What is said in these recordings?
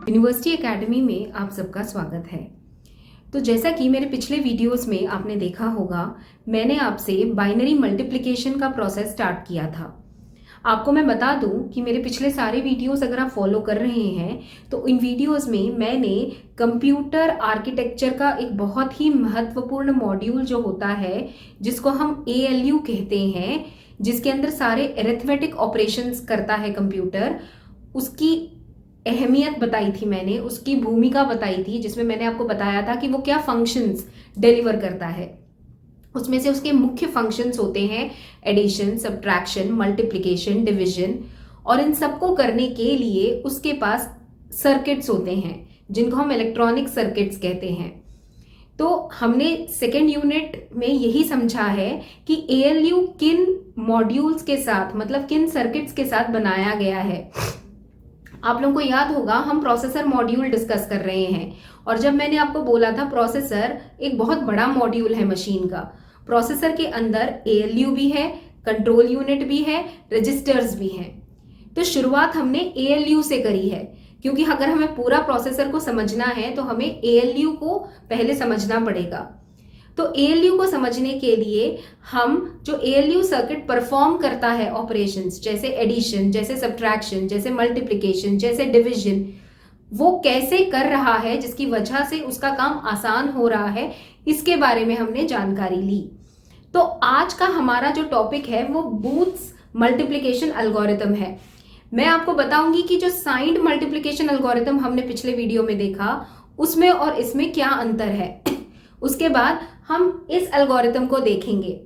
University academy में आप सबका स्वागत है। तो जैसा कि मेरे पिछले वीडियोस में आपने देखा होगा, मैंने आपसे बाइनरी मल्टीप्लिकेशन का प्रोसेस स्टार्ट किया था। आपको मैं बता दूं कि मेरे पिछले सारे वीडियोस अगर आप फॉलो कर रहे हैं तो इन वीडियोस में मैंने कंप्यूटर आर्किटेक्चर का एक बहुत ही महत्वपूर्ण मॉड्यूल जो होता है, जिसको हम ALU कहते हैं, जिसके अंदर सारे अरिथमेटिक ऑपरेशंस करता है कंप्यूटर, उसकी अहमियत बताई थी मैंने, उसकी भूमिका बताई थी, जिसमें मैंने आपको बताया था कि वो क्या फंक्शंस डिलीवर करता है। उसमें से उसके मुख्य फंक्शंस होते हैं एडिशन, सब्ट्रैक्शन, मल्टीप्लिकेशन, डिवीजन, और इन सबको करने के लिए उसके पास सर्किट्स होते हैं जिनको हम इलेक्ट्रॉनिक सर्किट्स कहते हैं। तो हमने सेकेंड यूनिट में यही समझा है कि ALU किन मॉड्यूल्स के साथ, मतलब किन सर्किट्स के साथ बनाया गया है। आप लोगों को याद होगा हम प्रोसेसर मॉड्यूल डिस्कस कर रहे हैं, और जब मैंने आपको बोला था प्रोसेसर एक बहुत बड़ा मॉड्यूल है मशीन का। प्रोसेसर के अंदर ALU भी है, कंट्रोल यूनिट भी है, रजिस्टर्स भी हैं। तो शुरुआत हमने ALU से करी है, क्योंकि अगर हमें पूरा प्रोसेसर को समझना है तो हमें ALU को पहले समझना पड़ेगा। तो ALU को समझने के लिए हम जो ALU सर्किट परफॉर्म करता है ऑपरेशंस, जैसे एडिशन, जैसे सब्ट्रैक्शन, जैसे मल्टीप्लिकेशन, जैसे डिवीजन, वो कैसे कर रहा है, जिसकी वजह से उसका काम आसान हो रहा है, इसके बारे में हमने जानकारी ली। तो आज का हमारा जो टॉपिक है वो बूथ्स मल्टीप्लिकेशन एल्गोरिथम है। मैं आपको बताऊंगी कि जो साइंड मल्टीप्लिकेशन एल्गोरिथम हमने पिछले वीडियो में देखा, उसमें और इसमें क्या अंतर है। उसके बाद हम इस एल्गोरिथम को देखेंगे।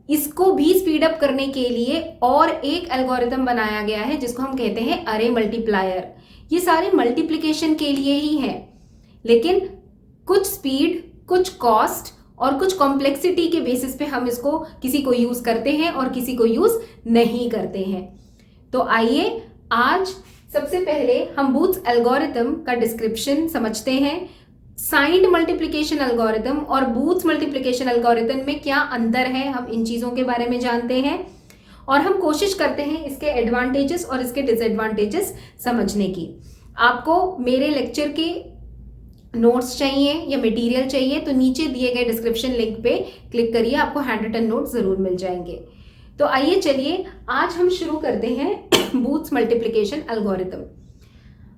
इसको भी स्पीड अप करने के लिए और एक एल्गोरिथम बनाया गया है जिसको हम कहते हैं अरे मल्टीप्लायर। ये सारे मल्टीप्लिकेशन के लिए ही है, लेकिन कुछ स्पीड, कुछ कॉस्ट और कुछ कॉम्प्लेक्सिटी के बेसिस पे हम इसको किसी को यूज करते हैं और किसी को यूज नहीं करते हैं। तो आइए आज सबसे पहले हम बूथ्स एल्गोरिथम का डिस्क्रिप्शन समझते हैं। साइंड मल्टीप्लिकेशन एल्गोरिथम और बूथ्स मल्टीप्लिकेशन एल्गोरिथम में क्या अंतर है, हम इन चीजों के बारे में जानते हैं, और हम कोशिश करते हैं इसके एडवांटेजेस और इसके डिसएडवांटेजेस समझने की। आपको मेरे लेक्चर के नोट्स चाहिए या मटेरियल चाहिए तो नीचे दिए गए डिस्क्रिप्शन लिंक पे क्लिक करिए, आपको हैंड रिटन नोट्स जरूर मिल जाएंगे। तो आइए चलिए आज हम शुरू करते हैं बूथ्स मल्टीप्लिकेशन एल्गोरिथम।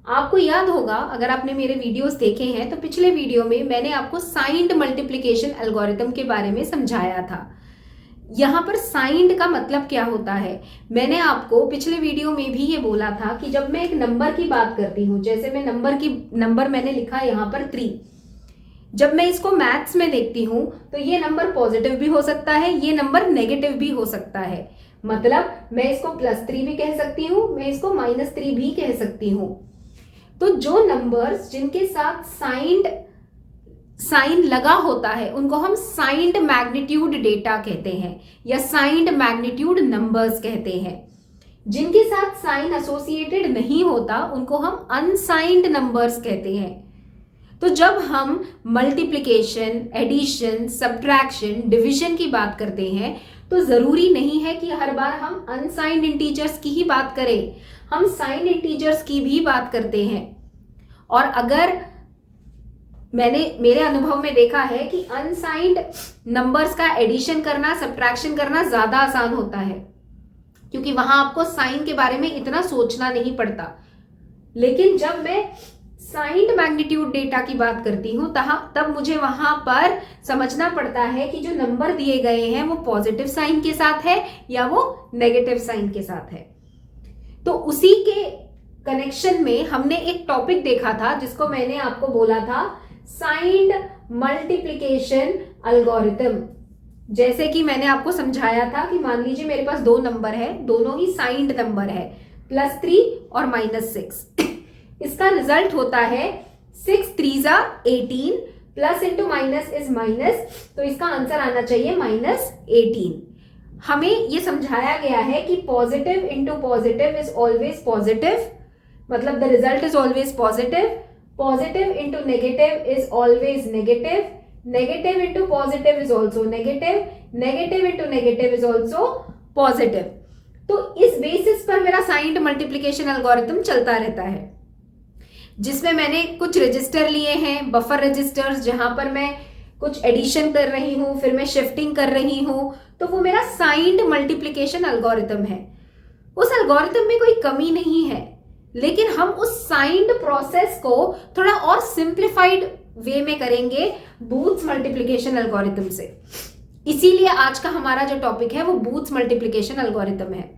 आपको याद होगा, अगर आपने मेरे वीडियोस देखे हैं तो पिछले वीडियो में मैंने आपको साइंड मल्टीप्लिकेशन एल्गोरिथम के बारे में समझाया था। यहां पर साइंड का मतलब क्या होता है, मैंने आपको पिछले वीडियो में भी ये बोला था कि जब मैं एक नंबर की बात करती हूं, जैसे मैं नंबर मैंने लिखा यहां पर 3, जब मैं इसको मैथ्स में देखती हूं तो ये नंबर पॉजिटिव भी हो सकता है, ये नंबर नेगेटिव भी हो सकता है। मतलब मैं इसको +3 भी कह सकती हूं, मैं इसको -3 भी कह सकती हूं। तो जो नंबर्स जिनके साथ साइन लगा होता है उनको हम साइंड मैग्नीट्यूड डेटा कहते हैं या साइंड मैग्नीट्यूड नंबर्स कहते हैं। जिनके साथ साइन एसोसिएटेड नहीं होता उनको हम अनसाइंड नंबर्स कहते हैं। तो जब हम मल्टीप्लिकेशन, एडिशन, सब्ट्रैक्शन, डिवीजन की बात करते हैं तो जरूरी नहीं है कि हर बार हम अनसाइंड इंटीजर्स की ही बात करें, हम साइन इंटीजर्स की भी बात करते हैं। और अगर मैंने मेरे अनुभव में देखा है कि अनसाइंड नंबर्स का एडिशन करना, सब्ट्रैक्शन करना ज्यादा आसान होता है, क्योंकि वहां आपको साइन के बारे में इतना सोचना नहीं पड़ता। लेकिन जब मैं साइंड मैग्नीट्यूड डेटा की बात करती हूं तब मुझे वहां पर समझना पड़ता है कि जो नंबर दिए गए हैं वो पॉजिटिव साइन के साथ है या वो नेगेटिव साइन के साथ है। तो उसी के कनेक्शन में हमने एक टॉपिक देखा था जिसको मैंने आपको बोला था साइंड मल्टीप्लिकेशन एल्गोरिथम। जैसे कि मैंने आपको समझाया था कि मान लीजिए मेरे पास 2 नंबर है, दोनों ही साइंड नंबर है, +3 और -6। इसका रिजल्ट होता है 6 3 18, plus into minus is minus, तो इसका आंसर आना चाहिए -18। हमें ये समझाया गया है कि positive into positive is always positive, मतलब the result is always positive. Positive into negative is always negative, negative into positive is also negative, negative into negative is also positive. तो इस बेसिस पर मेरा साइंड मल्टीप्लिकेशन एल्गोरिथम चलता रहता है। जिसमें मैंने कुछ रजिस्टर लिए हैं, बफर रजिस्टर्स, जहां पर मैं कुछ एडिशन कर रही हूं, फिर मैं शिफ्टिंग कर रही हूं, तो वो मेरा साइंड मल्टीप्लिकेशन एल्गोरिथम है। उस एल्गोरिथम में कोई कमी नहीं है, लेकिन हम उस साइंड प्रोसेस को थोड़ा और सिंप्लीफाइड वे में करेंगे बूथ्स मल्टीप्लिकेशन एल्गोरिथम से। इसीलिए आज का हमारा जो टॉपिक है वो बूथ्स मल्टीप्लिकेशन एल्गोरिथम है।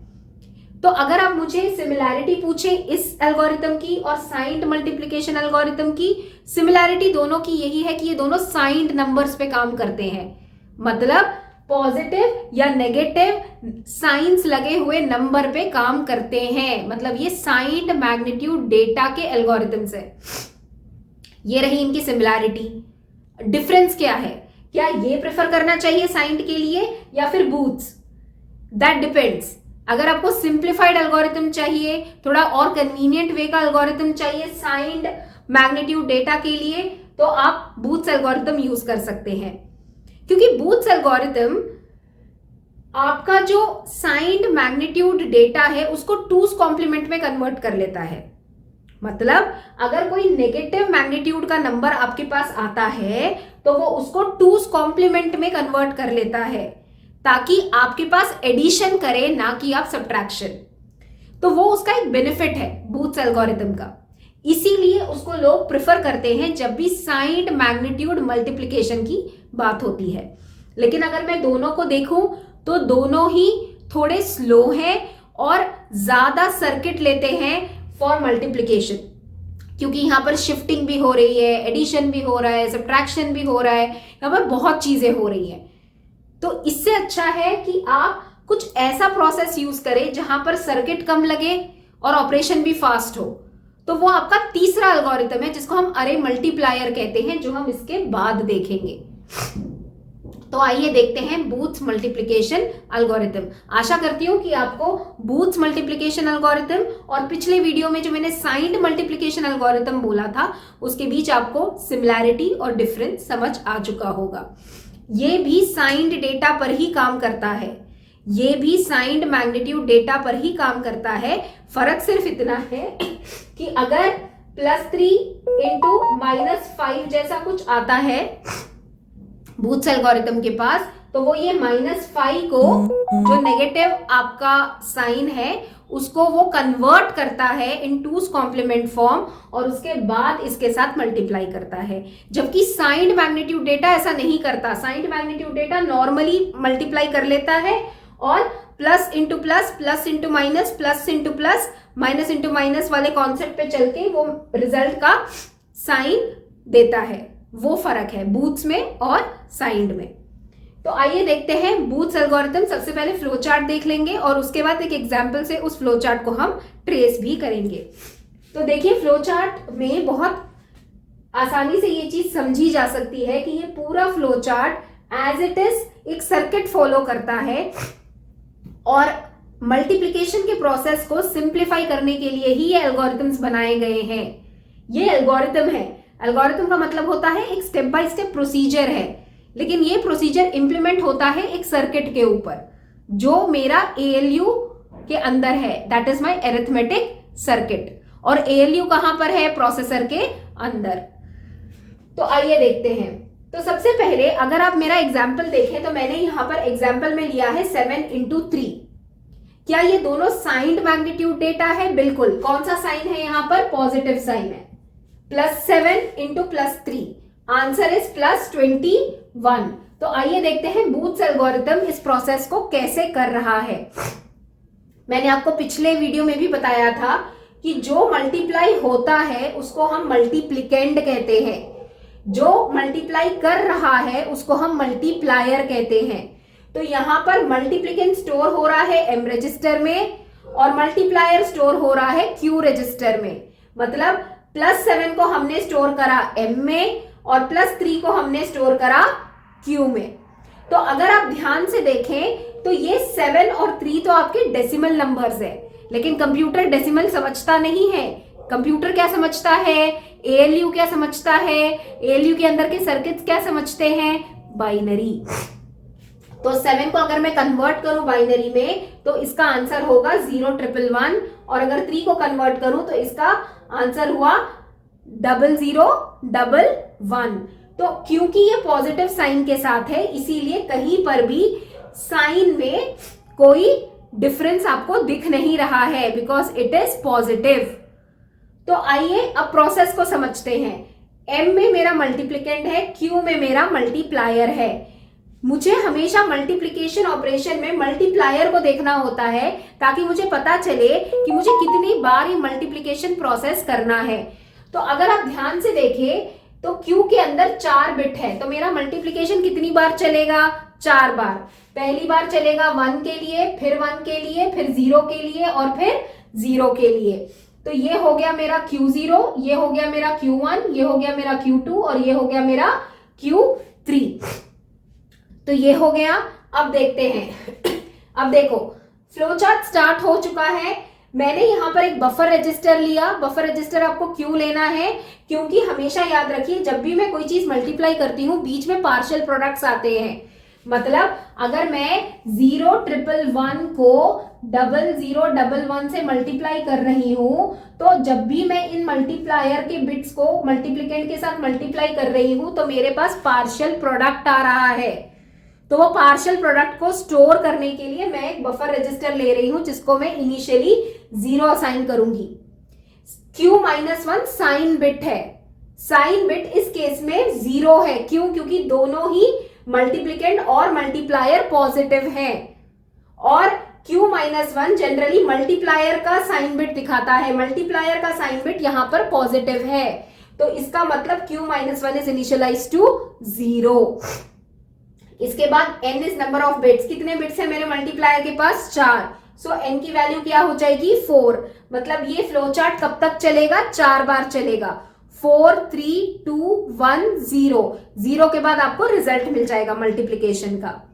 तो अगर आप मुझे सिमिलैरिटी पूछे इस एल्गोरिथम की और साइंड मल्टीप्लिकेशन एल्गोरिथम की, सिमिलैरिटी दोनों की यही है कि ये दोनों साइंड नंबर्स पे काम करते हैं, मतलब पॉजिटिव या नेगेटिव साइंस लगे हुए नंबर पे काम करते हैं, मतलब ये साइंड मैग्नीट्यूड डेटा के एल्गोरिथम्स है। ये रही इनकी सिमिलैरिटी। डिफरेंस क्या है? क्या ये प्रेफर करना चाहिए साइंड के लिए या फिर बूथ्स? That depends. अगर आपको सिंप्लीफाइड एल्गोरिथम चाहिए, थोड़ा और कन्वीनियंट वे का एल्गोरिथम चाहिए साइंड मैग्नीट्यूड डेटा के लिए, तो आप बूथ्स एल्गोरिथम यूज कर सकते हैं, क्योंकि बूथ्स एल्गोरिथम आपका जो साइंड मैग्नीट्यूड डेटा है उसको टूस कॉम्प्लीमेंट में कन्वर्ट कर लेता है। मतलब अगर कोई नेगेटिव मैग्नीट्यूड का नंबर आपके पास आता है तो वो उसको टूस कॉम्प्लीमेंट में कन्वर्ट कर लेता है, ताकि आपके पास एडिशन करे, ना कि आप सब्ट्रैक्शन। तो वो उसका एक बेनिफिट है बूथ्स एल्गोरिथम का, इसीलिए उसको लोग प्रेफर करते हैं जब भी साइंड मैग्नीट्यूड मल्टीप्लिकेशन की बात होती है। लेकिन अगर मैं दोनों को देखूं तो दोनों ही थोड़े स्लो हैं और ज्यादा सर्किट लेते हैं फॉर मल्टीप्लिकेशन, क्योंकि यहां पर शिफ्टिंग भी हो रही है, एडिशन भी हो रहा है, सब्ट्रैक्शन भी हो रहा है, यहां पर बहुत चीजें हो रही हैं। तो इससे अच्छा है कि आप कुछ ऐसा प्रोसेस यूज करें जहां पर सर्किट कम लगे और ऑपरेशन भी फास्ट हो। तो वो आपका तीसरा एल्गोरिथम है जिसको हम अरे मल्टीप्लायर कहते हैं, जो हम इसके बाद देखेंगे। तो आइए देखते हैं बूथ्स मल्टीप्लिकेशन एल्गोरिथम। आशा करती हूं कि आपको बूथ्स मल्टीप्लिकेशन एल्गोरिथम और पिछले वीडियो में जो मैंने साइंड मल्टीप्लिकेशन एल्गोरिथम बोला था उसके बीच आपको सिमिलैरिटी और डिफरेंस समझ आ चुका होगा। ये भी साइंड डेटा पर ही काम करता है, ये भी साइंड मैग्नीट्यूड डेटा पर ही काम करता है। फर्क सिर्फ इतना है कि अगर +3 इंटू -5 जैसा कुछ आता है बूथ्स एल्गोरिथम के पास, तो वो ये -5 को, जो नेगेटिव आपका साइन है, उसको वो कन्वर्ट करता है इन टूस कॉम्प्लीमेंट फॉर्म और उसके बाद इसके साथ मल्टीप्लाई करता है। जबकि साइंड मैग्नीट्यूड डेटा ऐसा नहीं करता। Signed magnitude data normally multiply कर लेता है और plus into plus, plus into minus, plus into plus, minus into minus वाले कॉन्सेप्ट पे चल के वो रिजल्ट का साइन देता है। वो फर्क है बूथ्स में और साइंड में। तो आइए देखते हैं बूथ्स एल्गोरिथम। सबसे पहले फ्लो चार्ट देख लेंगे और उसके बाद एक एग्जांपल से उस फ्लो चार्ट को हम ट्रेस भी करेंगे। तो देखिए, फ्लो चार्ट में बहुत आसानी से ये चीज समझी जा सकती है कि ये पूरा flow chart as it is एक सर्किट फॉलो करता है और मल्टीप्लिकेशन के प्रोसेस को सिंप्लीफाई करने के लिए ही ये एल्गोरिथम्स बनाए गए हैं। ये एल्गोरिथम है। एल्गोरिथम का मतलब होता है एक स्टेप बाय स्टेप प्रोसीजर है, लेकिन ये प्रोसीजर इंप्लीमेंट होता है एक सर्किट के ऊपर जो मेरा ALU के अंदर है, that is my arithmetic circuit. और ALU कहां पर है? प्रोसेसर के अंदर। तो आइए देखते हैं। तो सबसे पहले अगर आप मेरा एग्जाम्पल देखें तो मैंने यहां पर एग्जाम्पल में लिया है 7 इंटू 3। क्या ये दोनों साइंड मैग्नीट्यूड डेटा है? बिल्कुल। कौन सा साइन है यहां पर? पॉजिटिव साइन है। +7 इंटू +3, आंसर इज +21। तो आइए देखते हैं बूथ्स एल्गोरिथम इस प्रोसेस को कैसे कर रहा है। मैंने आपको पिछले वीडियो में भी बताया था कि जो मल्टीप्लाई होता है उसको हम मल्टीप्लिकेंड कहते हैं, जो मल्टीप्लाई कर रहा है उसको हम मल्टीप्लायर कहते हैं। तो यहां पर मल्टीप्लिकेंड स्टोर हो रहा है M रजिस्टर में और मल्टीप्लायर स्टोर हो रहा है Q रजिस्टर में। मतलब +7 को हमने स्टोर करा M में और +3 को हमने स्टोर करा Q में। तो अगर आप ध्यान से देखें तो ये 7 और 3 तो आपके डेसिमल नंबर्स है, लेकिन कंप्यूटर डेसिमल समझता नहीं है। कंप्यूटर क्या समझता है? ALU क्या समझता है? ALU के अंदर के सर्किट्स क्या समझते हैं? बाइनरी। तो 7 को अगर मैं कन्वर्ट करूं बाइनरी में तो इसका आंसर होगा 0 1 1 1 और अगर 3 को कन्वर्ट करूं तो इसका आंसर हुआ 0011। तो क्योंकि ये पॉजिटिव साइन के साथ है इसीलिए कहीं पर भी साइन में कोई डिफरेंस आपको दिख नहीं रहा है, बिकॉज इट इज पॉजिटिव। तो आइए अब प्रोसेस को समझते हैं। m में मेरा मल्टीप्लिकेंड है, q में मेरा मल्टीप्लायर है। मुझे हमेशा मल्टीप्लिकेशन ऑपरेशन में मल्टीप्लायर को देखना होता है ताकि मुझे पता चले कि मुझे कितनी बार ये मल्टीप्लिकेशन प्रोसेस करना है। तो अगर आप ध्यान से देखें तो Q के अंदर 4 बिट है, तो मेरा मल्टीप्लिकेशन कितनी बार चलेगा? 4 बार। पहली बार चलेगा 1 के लिए, फिर 1 के लिए, फिर 0 के लिए और फिर 0 के लिए। तो ये हो गया मेरा Q0, ये हो गया मेरा Q1, ये हो गया मेरा Q2 और ये हो गया मेरा Q3। तो ये हो गया। अब देखते हैं। अब देखो फ्लो चार्ट स्टार्ट हो चुका है। मैंने यहां पर एक बफर रजिस्टर लिया। बफर रजिस्टर आपको क्यों लेना है? क्योंकि हमेशा याद रखिए जब भी मैं कोई चीज मल्टीप्लाई करती हूं बीच में पार्शियल प्रोडक्ट्स आते हैं। मतलब अगर मैं 0,111 को 0011 से मल्टीप्लाई कर रही हूं तो जब भी मैं इन मल्टीप्लायर के बिट्स को मल्टीप्लिकेंट के साथ मल्टीप्लाई कर रही हूं तो मेरे पास पार्शियल प्रोडक्ट आ रहा है। तो वो पार्शियल प्रोडक्ट को स्टोर करने के लिए मैं एक बफर रजिस्टर ले रही हूं जिसको मैं इनिशियली 0 असाइन करूंगी। Q-1 साइन बिट है। साइन बिट इस केस में 0 है। क्यों? क्योंकि दोनों ही मल्टीप्लिकेंट और मल्टीप्लायर पॉजिटिव है और Q-1 जनरली मल्टीप्लायर का साइन बिट दिखाता है। मल्टीप्लायर का साइन बिट यहां पर पॉजिटिव है तो इसका मतलब Q-1 इज इनिशियलाइज टू 0। इसके बाद n is number of bits. कितने बिट्स है मेरे मल्टीप्लायर के पास? 4। सो n की वैल्यू क्या हो जाएगी? 4। मतलब ये फ्लो चार्ट कब तक चलेगा? 4 बार चलेगा। 4 3 2 1 0। 0 के बाद आपको रिजल्ट मिल जाएगा मल्टीप्लिकेशन का।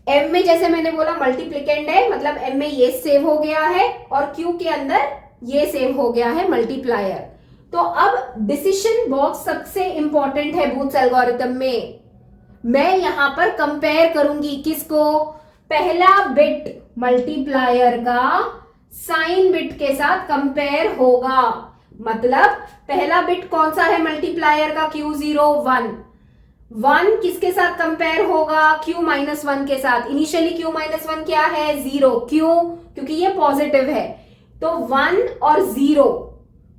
m में जैसे मैंने बोला मल्टीप्लिकेंड है, मतलब m में ये सेव हो गया है और q के अंदर ये सेव हो गया है मल्टीप्लायर। तो अब डिसीजन बॉक्स सबसे इंपॉर्टेंट है बूथ्स एल्गोरिथम में। मैं यहां पर कंपेयर करूंगी किसको? पहला बिट मल्टीप्लायर का साइन बिट के साथ कंपेयर होगा। मतलब पहला बिट कौन सा है मल्टीप्लायर का? Q01। 1 किसके साथ कंपेयर होगा? Q-1 के साथ। इनिशियली Q-1 क्या है? 0। क्यों? क्योंकि ये पॉजिटिव है। तो 1 और 0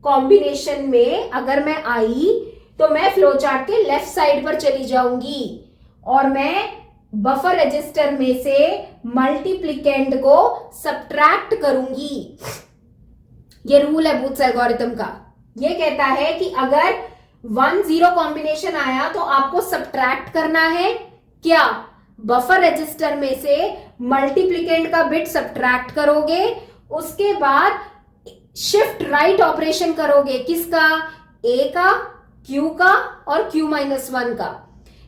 कॉम्बिनेशन में अगर मैं आई तो मैं फ्लो चार्ट के लेफ्ट साइड पर चली जाऊंगी और मैं बफर रजिस्टर में से मल्टीप्लिकेंड को सब्ट्रैक्ट करूंगी। ये रूल है बूथ्स एल्गोरिथम का। ये कहता है कि अगर 1-0 कॉम्बिनेशन आया तो आपको सब्ट्रैक्ट करना है। क्या? बफर रजिस्टर में से मल्टीप्लिकेंड का बिट सब्ट्रैक्ट करोगे, उसके बाद शिफ्ट राइट ऑपरेशन करोगे। किसका? A का, Q का और Q-1 का।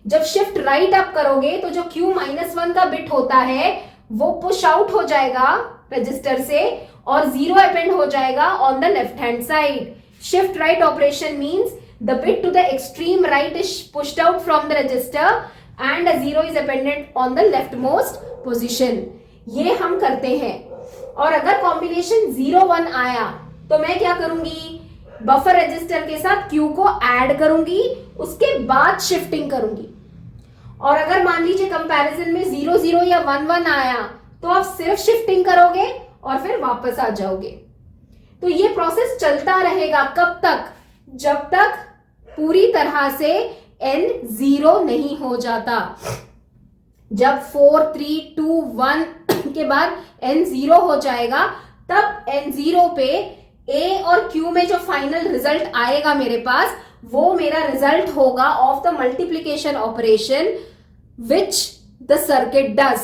जब शिफ्ट राइट आप करोगे तो जो Q-1 का बिट होता है वो पुश आउट हो जाएगा रजिस्टर से और 0 अपेंड हो जाएगा on the left hand side. Shift right operation means the bit to the extreme right is pushed out from the register and 0 is appended on the left most position. ये हम करते हैं। और अगर कॉम्बिनेशन 0-1 आया तो मैं क्या करूंगी? बफर रजिस्टर के साथ Q को ऐड करूंगी, उसके बाद शिफ्टिंग करूंगी। और अगर मान लीजिए कंपैरिजन में 0-0 या 1-1 आया तो आप सिर्फ शिफ्टिंग करोगे और फिर वापस आ जाओगे। तो ये प्रोसेस चलता रहेगा। कब तक? जब तक पूरी तरह से n 0 नहीं हो जाता। जब 4 3 2 1 के बाद n 0 हो जाएगा तब n 0 पे A और Q में जो फाइनल रिजल्ट आएगा मेरे पास वो मेरा रिजल्ट होगा of the multiplication operation which the circuit does.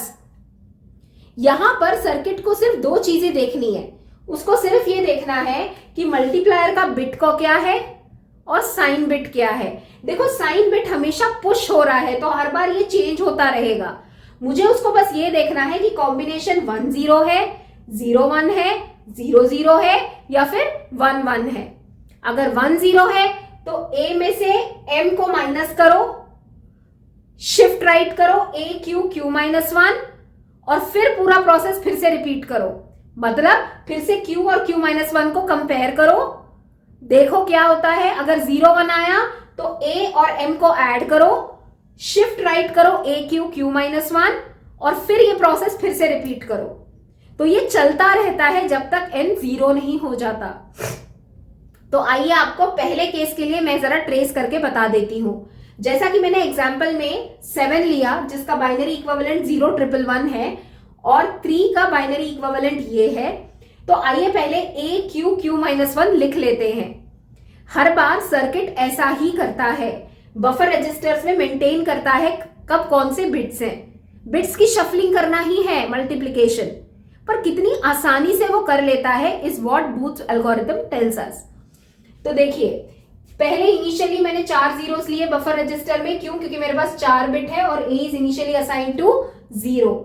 यहां पर सर्किट को सिर्फ 2 चीजें देखनी है। उसको सिर्फ ये देखना है कि मल्टीप्लायर का बिट को क्या है और साइन बिट क्या है। देखो साइन बिट हमेशा पुश हो रहा है तो हर बार ये चेंज होता रहेगा। मुझे उसको बस ये देखना है कि कॉम्बिनेशन 1-0 है, 0-1 है, 0-0 है या फिर 1-1 है। अगर 1-0 है तो A में से M को माइनस करो, शिफ्ट राइट करो A Q Q-1 और फिर पूरा प्रोसेस फिर से रिपीट करो। मतलब फिर से Q और Q-1 को कंपेयर करो, देखो क्या होता है, अगर 0 1 आया तो a और m को ऐड करो, शिफ्ट राइट करो a q q -1 और फिर ये प्रोसेस फिर से रिपीट करो। तो ये चलता रहता है जब तक n 0 नहीं हो जाता। तो आइए आपको पहले केस के लिए मैं जरा ट्रेस करके बता देती हूं। जैसा कि मैंने एग्जाम्पल में 7 लिया जिसका बाइनरी इक्विवेलेंट 0 1 1 है और 3 का बाइनरी इक्विवेलेंट ये है। तो आइए पहले a q q -1 लिख लेते हैं। हर बार सर्किट ऐसा ही करता है, बफर रजिस्टर्स में मेंटेन करता है कब कौन से बिट्स हैं। बिट्स की शफलिंग करना ही है मल्टीप्लिकेशन, पर कितनी आसानी से वो कर लेता है is what booths algorithm tells us. तो देखिए, पहले इनिशियली मैंने 4 जीरोस लिए बफर रजिस्टर में, क्यों? क्योंकि मेरे पास 4 बिट है और a is initially assign to 0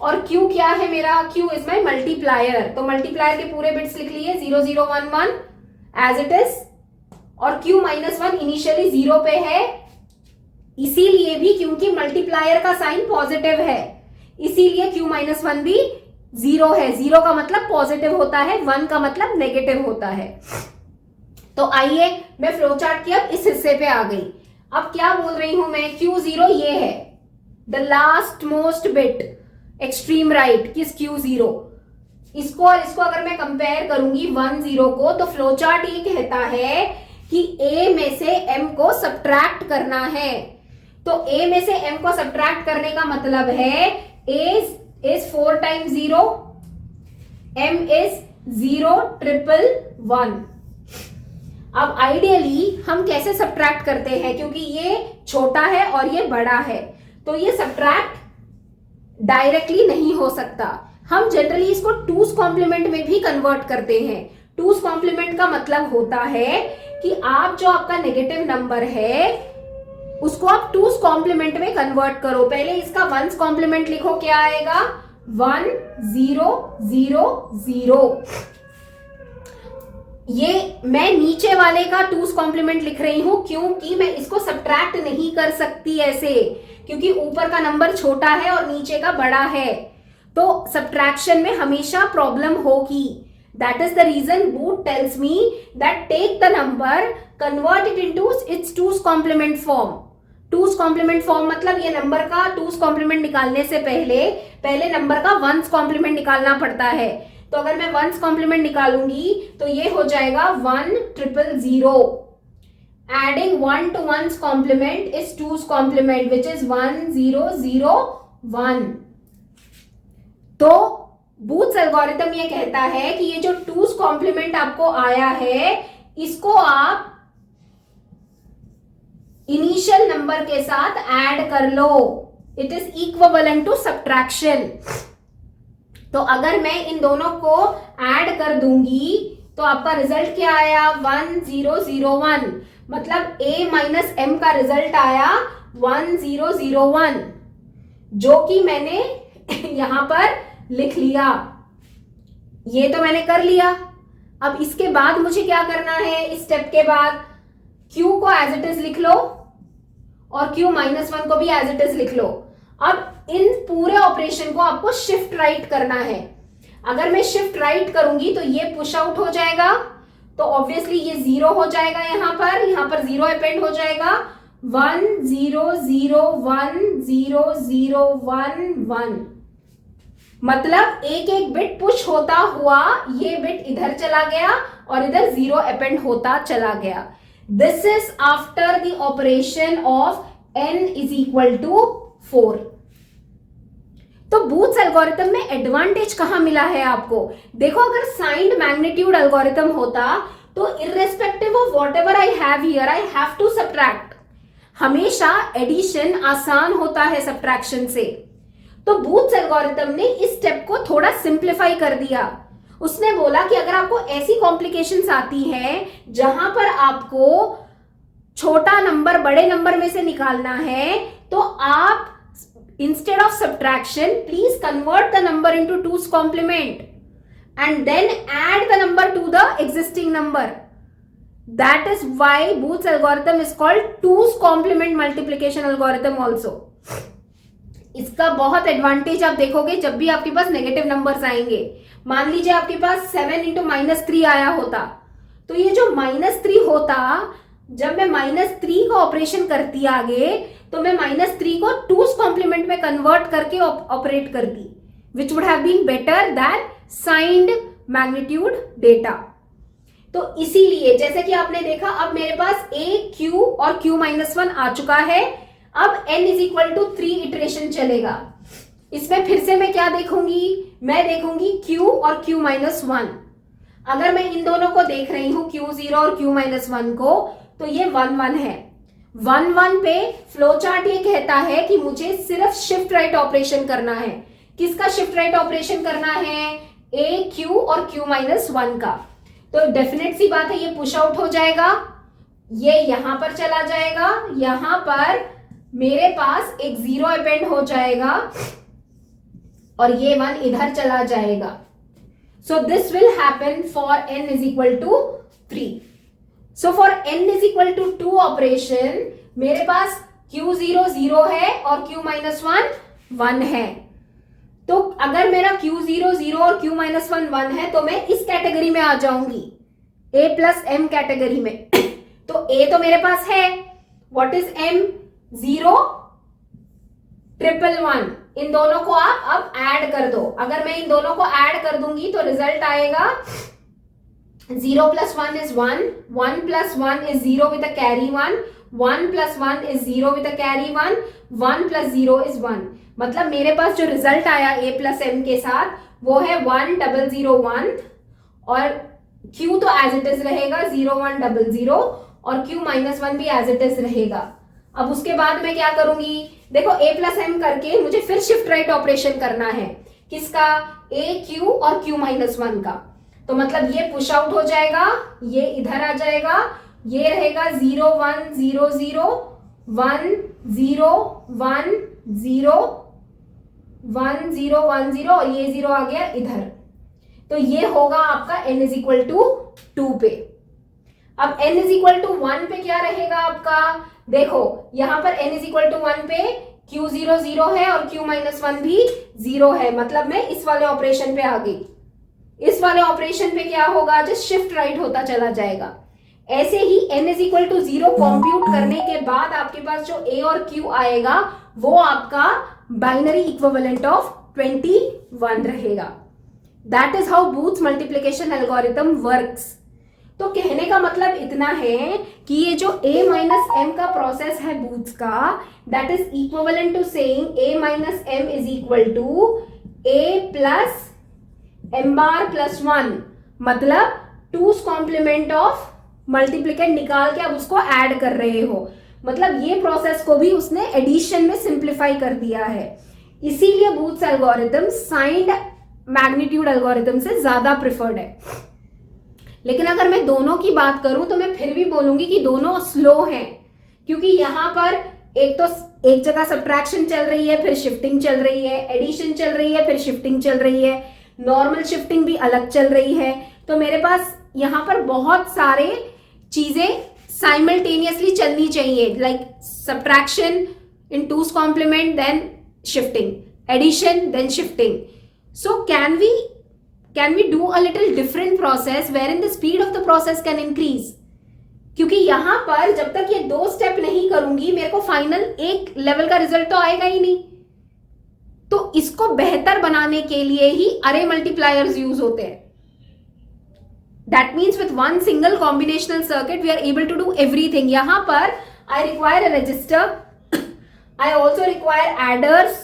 और q क्या है मेरा? q is my multiplier. तो मल्टीप्लायर के पूरे बिट्स लिख लिए 0 0 1 1 एज इट इज, और q -1 इनिशियली 0 पे है, इसीलिए भी क्योंकि मल्टीप्लायर का साइन पॉजिटिव है इसीलिए q -1 भी 0 है। 0 का मतलब पॉजिटिव होता है, 1 का मतलब नेगेटिव होता है। तो आइए मैं फ्लो चार्ट की अब इस हिस्से पे आ गई। अब क्या बोल रही हूं मैं? Q0 ये है the last most bit extreme right, किस Q0। इसको और इसको अगर मैं कंपेयर करूंगी 1 0 को, तो फ्लो चार्ट ये कहता है कि a में से m को सब्ट्रैक्ट करना है। तो a में से m को सब्ट्रैक्ट करने का मतलब है a is 4 times 0, m is 0 1 1 1। अब आइडियली हम कैसे सब्ट्रैक्ट करते हैं? क्योंकि ये छोटा है और ये बड़ा है, तो ये सब्ट्रैक्ट डायरेक्टली नहीं हो सकता। हम जनरली इसको टूस कॉम्प्लीमेंट में भी कन्वर्ट करते हैं। टूस कॉम्प्लीमेंट का मतलब होता है कि आप जो आपका नेगेटिव नंबर है उसको आप टूस कॉम्प्लीमेंट में कन्वर्ट करो। पहले इसका वंस कॉम्प्लीमेंट लिखो, क्या आएगा? 1 0 0 0। ये मैं नीचे वाले का टूस कॉम्प्लीमेंट लिख रही हूं क्योंकि मैं इसको सब्ट्रैक्ट नहीं कर सकती ऐसे, क्योंकि ऊपर का नंबर छोटा है और नीचे का बड़ा है, तो सब्ट्रैक्शन में हमेशा प्रॉब्लम होगी। That is the reason Booth tells me that take the number, convert it into its 2's complement form. 2's complement form मतलब ये नंबर का 2's complement निकालने से पहले नंबर का 1's complement निकालना पड़ता है। तो अगर मैं 1's complement निकालूंगी तो ये हो जाएगा 1 0 0 0। Adding 1 to 1's complement is 2's complement which is 1 0 0 1। तो बूथ्स एल्गोरिथम ये कहता है कि ये जो 2's कॉम्प्लीमेंट आपको आया है इसको आप इनिशियल नंबर के साथ ऐड कर लो। It is equivalent to subtraction. तो अगर मैं इन दोनों को ऐड कर दूंगी तो आपका रिजल्ट क्या आया? 1 0 0 1। मतलब a माइनस m का रिजल्ट आया 1 0 0 1, जो कि मैंने यहां पर लिख लिया। ये तो मैंने कर लिया। अब इसके बाद मुझे क्या करना है? इस स्टेप के बाद Q को एज इट इज लिख लो और Q -1 को भी एज इट इज लिख लो। अब इन पूरे ऑपरेशन को आपको शिफ्ट राइट करना है। अगर मैं शिफ्ट राइट करूंगी तो ये पुश आउट हो जाएगा, तो ऑब्वियसली ये 0 हो जाएगा। यहां पर 0 अपेंड हो जाएगा। 1 0 0 1 0 0 1 1। मतलब एक एक बिट पुश होता हुआ ये बिट इधर चला गया और इधर 0 अपेंड होता चला गया। This is after the operation of n is equal to 4। तो बूथ्स एल्गोरिथम में एडवांटेज कहां मिला है आपको? देखो, अगर साइंड मैग्नीट्यूड एल्गोरिथम होता तो irrespective of whatever I have here I have to subtract. हमेशा एडिशन आसान होता है सब्ट्रैक्शन से। तो बूथ्स एल्गोरिथम ने इस स्टेप को थोड़ा सिंप्लीफाई कर दिया। उसने बोला कि अगर आपको ऐसी कॉम्प्लिकेशंस आती हैं जहां पर आपको छोटा नंबर बड़े नंबर में से निकालना है, तो आप instead of subtraction please convert the number into 2's complement and then add the number to the existing number. That is why Booth's algorithm is called 2's complement multiplication algorithm also. इसका बहुत advantage आप देखोगे जब भी आपके पास negative numbers आएंगे। मान लीजिए आपके पास 7 × -3 आया होता, तो ये जो -3 होता, जब मैं -3 का ऑपरेशन करती आगे, तो मैं -3 को 2's कॉम्प्लीमेंट में कन्वर्ट करके ऑपरेट करती, which would have been better than signed magnitude data. तो इसीलिए जैसे कि आपने देखा, अब मेरे पास a, q और q-1 आ चुका है। अब n = 3 इटरेशन चलेगा। इसमें फिर से मैं क्या देखूंगी, मैं देखूंगी q और q-1। अगर मैं इन दोनों को देख रही हूं, q0 और q-1 को, तो ये 1 1 है। 1 1 पे फ्लो चार्ट ये कहता है कि मुझे सिर्फ शिफ्ट राइट ऑपरेशन करना है। किसका शिफ्ट राइट ऑपरेशन करना है? a, q और q-1 का। तो डेफिनेट सी बात है, ये पुश आउट हो जाएगा, ये यहां पर चला जाएगा, यहां पर मेरे पास एक 0 अपेंड हो जाएगा और ये 1 इधर चला जाएगा। So this will happen for n = 3। So for n = 2 operation मेरे पास q0 0 है और q-1 1 है। तो अगर मेरा q0 0 और q-1 1 है, तो मैं इस कैटेगरी में आ जाऊंगी, a + m कैटेगरी में। तो a तो मेरे पास है, व्हाट इज m? 0 1 1 1। इन दोनों को आप अब ऐड कर दो। अगर मैं इन दोनों को ऐड कर दूंगी तो रिजल्ट आएगा 0 + 1 is 1, 1 + 1 is 0 with a carry 1, 1 + 1 is 0 with a carry 1, 1 + 0 is 1। मतलब मेरे पास जो रिजल्ट आया a + m के साथ वो है 1 0 0 1, और q तो एज इट इज रहेगा 0 1 0 0, और q-1 भी एज इट इज रहेगा। अब उसके बाद मैं क्या करूंगी, देखो a + m करके मुझे फिर शिफ्ट राइट ऑपरेशन करना है। किसका? a, q और q-1 का। तो मतलब ये पुश आउट हो जाएगा, ये इधर आ जाएगा, ये रहेगा 0 1 0 0 1 0 1 0 1 0 1 0, और ये 0 आ गया इधर। तो ये होगा आपका n = 2 पे। अब n = 1 पे क्या रहेगा आपका? देखो यहां पर n = 1 पे q0 0 है और q-1 भी 0 है, मतलब मैं इस वाले ऑपरेशन पे आ गई। इस वाले ऑपरेशन पे क्या होगा, जो शिफ्ट राइट होता चला जाएगा। ऐसे ही n = 0 कॉम्प्यूट करने के बाद आपके पास जो a और q आएगा वो आपका बाइनरी इक्विवेलेंट ऑफ 21 रहेगा। That is how booths multiplication algorithm works. तो कहने का मतलब इतना है कि ये जो a - m का प्रोसेस है बूथ्स का, that is equivalent to saying a - m = a + m bar + 1। मतलब 2's कॉम्प्लीमेंट ऑफ मल्टीप्लिकेट निकाल के अब उसको ऐड कर रहे हो। मतलब ये प्रोसेस को भी उसने एडिशन में सिंप्लीफाई कर दिया है। इसीलिए booths algorithm signed magnitude algorithm से ज्यादा प्रिफर्ड है। लेकिन अगर मैं दोनों की बात करूं तो मैं फिर भी बोलूंगी कि दोनों स्लो हैं, क्योंकि यहां पर एक जगह सब्ट्रैक्शन चल रही है, फिर शिफ्टिंग चल रही है, एडिशन चल रही है, फिर शिफ्टिंग चल रही है, नॉर्मल शिफ्टिंग भी अलग चल रही है। तो मेरे पास यहां पर बहुत सारे चीजें साइमल्टेनियसली चलनी चाहिए, like subtraction in 2's complement, then shifting, addition, then shifting. So can we do a little different process wherein the speed of the process can increase? क्योंकि यहां पर जब तक ये 2 स्टेप नहीं करूंगी मेरे को फाइनल एक लेवल का रिजल्ट तो आएगा ही नहीं। तो इसको बेहतर बनाने के लिए ही अरे मल्टीप्लायर्स यूज होते हैं। That means with one single combinational circuit we are able to do everything. यहां पर I require a register, I also require adders,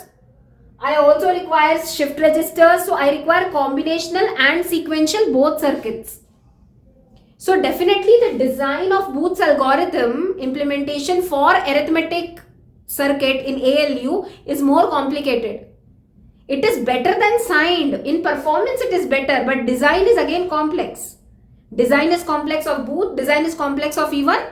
I also require shift registers, so I require combinational and sequential both circuits. So definitely the design of Booth's algorithm implementation for arithmetic circuit in ALU is more complicated. It is better than signed. In performance it is better, but design is again complex. Design is complex of Booth, design is complex of even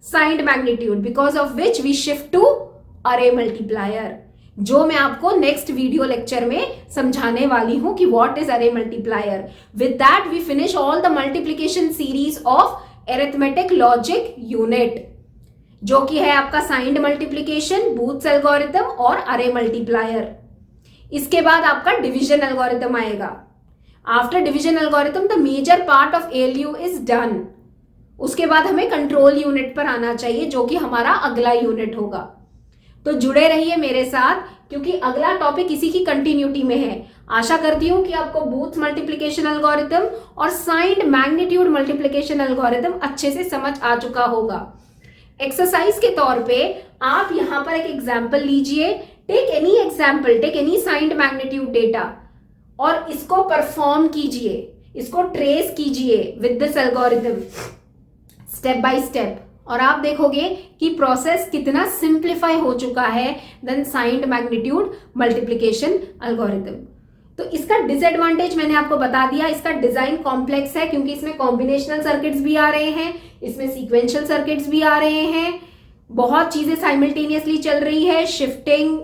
signed magnitude, because of which we shift to अरे multiplier, जो मैं आपको next video lecture में समझाने वाली हूं कि what is array multiplier. With that we finish all the multiplication series of arithmetic logic unit, जो कि है आपका साइंड मल्टीप्लिकेशन, बूथ्स एल्गोरिथम और अरे मल्टीप्लायर। इसके बाद आपका डिवीजन एल्गोरिथम आएगा। After division algorithm the major part of ALU is done. उसके बाद हमें कंट्रोल यूनिट पर आना चाहिए, जो कि हमारा अगला यूनिट होगा। तो जुड़े रहिए मेरे साथ, क्योंकि अगला टॉपिक इसी की कंटिन्यूटी में है। आशा करती हूं कि आपको बूथ मल्टीप्लिकेशन एल्गोरिथम और साइंड मैग्नीट्यूड मल्टीप्लिकेशन एल्गोरिथम अच्छे से समझ आ चुका होगा। एक्सरसाइज के तौर पे आप यहां पर एक एग्जाम्पल लीजिए। Take any example, take any signed magnitude data और इसको परफॉर्म कीजिए, इसको ट्रेस कीजिए with this algorithm step by step, और आप देखोगे कि प्रोसेस कितना सिंप्लीफाई हो चुका है then signed magnitude multiplication algorithm. तो इसका डिसएडवांटेज मैंने आपको बता दिया, इसका डिजाइन कॉम्प्लेक्स है क्योंकि इसमें कॉम्बिनेशनल सर्किट्स भी आ रहे हैं, इसमें सीक्वेंशियल सर्किट्स भी आ रहे हैं, बहुत चीजें साइमल्टेनियसली चल रही है, shifting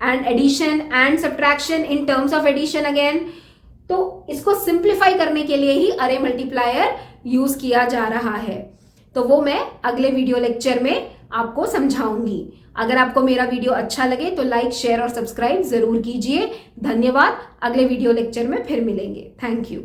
and addition and subtraction in terms of addition again. तो इसको सिंप्लीफाई करने के लिए ही अरे मल्टीप्लायर यूज किया जा रहा है। तो वो मैं अगले वीडियो लेक्चर में आपको समझाऊंगी। अगर आपको मेरा वीडियो अच्छा लगे तो लाइक, शेयर और सब्सक्राइब जरूर कीजिए। धन्यवाद। अगले वीडियो लेक्चर में फिर मिलेंगे। Thank you.